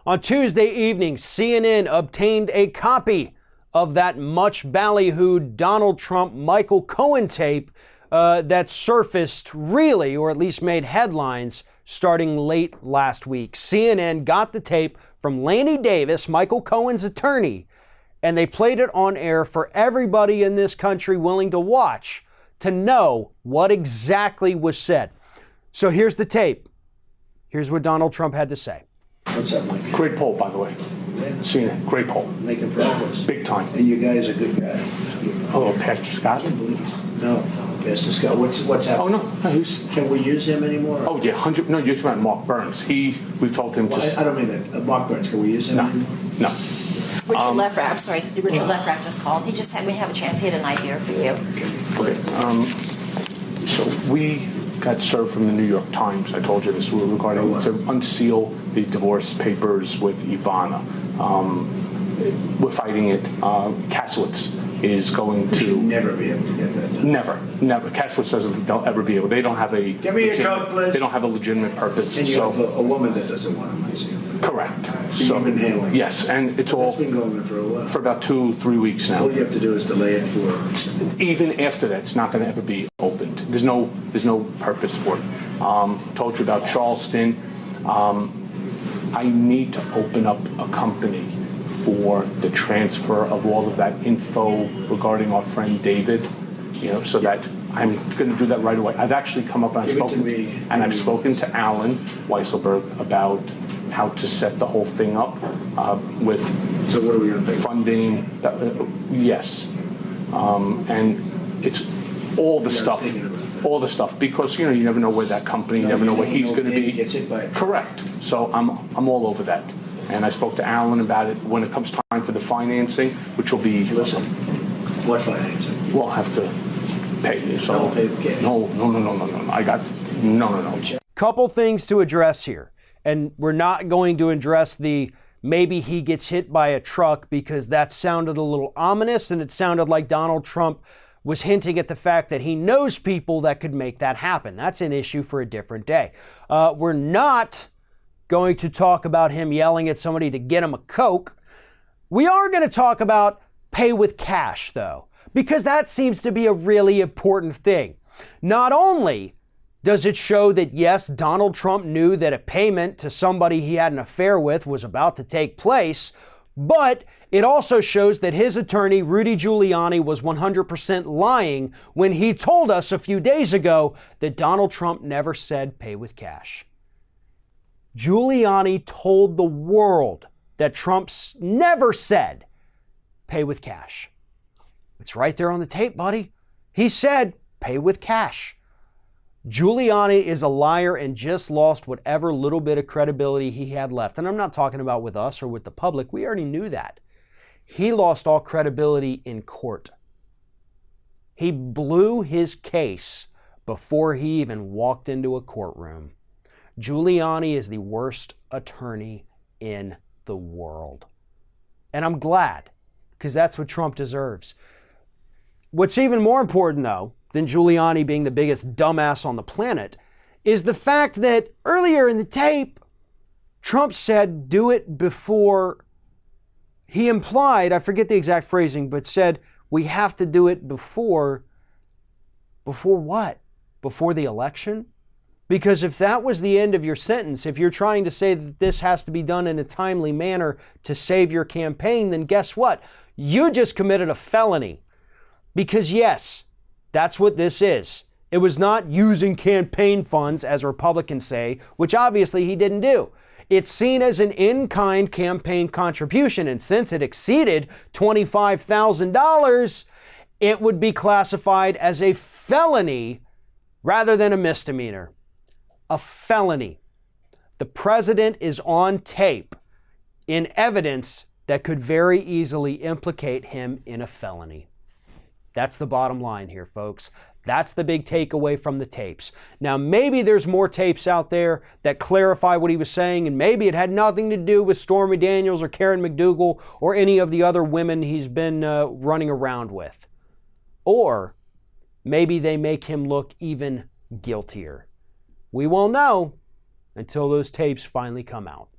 On Tuesday evening, CNN obtained a copy of that much ballyhooed Donald Trump Michael Cohen tape that surfaced really, or at least made headlines, starting late last week. CNN got the tape from Lanny Davis, Michael Cohen's attorney, and they played it on air for everybody in this country willing to watch to know what exactly was said. So here's the tape. Here's what Donald Trump had to say. What's up, Mike? Great poll, by the way. Seen it. Great poll. Making progress. Big time. And you guys are good guys. Oh, Pastor Scott? I can't believe this. No, Pastor Scott. What's happening? Oh, no. He's... Can we use him anymore? Oh, yeah. 100. No, you're talking about Mark Burns. We've told him to... I don't mean that. Mark Burns. Can we use him No. anymore? No. Richard Lefrak, I'm sorry, Richard Lefrak just called. He just had me have a chance. He had an idea for you. Okay. So we got served from the New York Times. I told you this regarding to unseal the divorce papers with Ivana. We're fighting it. Kasowitz is going to... You'll never be able to get that done. Never. Kasowitz doesn't. They'll ever be able. They don't have a... Give me your code, please. They don't have a legitimate purpose. And you have a woman that doesn't want to unseal. Correct. So you've been handling it. Yes, and it's all... That's been going on for a while. For about 2-3 weeks now. All you have to do is delay it for... Even after that, it's not going to ever be opened. There's no purpose for it. Told you about Charleston. I need to open up a company for the transfer of all of that info regarding our friend David, so that I'm going to do that right away. I've actually come up and I've spoken to Alan Weisselberg about how to set the whole thing up with So what are we going to pay? Funding. Yes, and it's all the stuff. All the stuff, because you never know where that company, you never know where he's going to be. Gets hit by it. Correct. So I'm all over that, and I spoke to Alan about it when it comes time for the financing, which will be. Listen, what financing? We'll have to pay you. So I'll pay with cash. No. I got no. Couple things to address here, and we're not going to address the maybe he gets hit by a truck, because that sounded a little ominous, and it sounded like Donald Trump was hinting at the fact that he knows people that could make that happen. That's an issue for a different day. We're not going to talk about him yelling at somebody to get him a Coke. We are going to talk about pay with cash, though, because that seems to be a really important thing. Not only does it show that, yes, Donald Trump knew that a payment to somebody he had an affair with was about to take place, but it also shows that his attorney, Rudy Giuliani, was 100% lying when he told us a few days ago that Donald Trump never said pay with cash. Giuliani told the world that Trump never said pay with cash. It's right there on the tape, buddy. He said pay with cash. Giuliani is a liar and just lost whatever little bit of credibility he had left. And I'm not talking about with us or with the public. We already knew that. He lost all credibility in court. He blew his case before he even walked into a courtroom. Giuliani is the worst attorney in the world. And I'm glad, because that's what Trump deserves. What's even more important, though, than Giuliani being the biggest dumbass on the planet, is the fact that earlier in the tape, Trump said do it before. He implied, I forget the exact phrasing, but said we have to do it before what? Before the election? Because if that was the end of your sentence, if you're trying to say that this has to be done in a timely manner to save your campaign, then guess what? You just committed a felony. Because yes, that's what this is. It was not using campaign funds, as Republicans say, which obviously he didn't do. It's seen as an in-kind campaign contribution, and since it exceeded $25,000, it would be classified as a felony rather than a misdemeanor. A felony. The president is on tape in evidence that could very easily implicate him in a felony. That's the bottom line here, folks. That's the big takeaway from the tapes. Now, maybe there's more tapes out there that clarify what he was saying, and maybe it had nothing to do with Stormy Daniels or Karen McDougal or any of the other women he's been running around with. Or maybe they make him look even guiltier. We won't know until those tapes finally come out.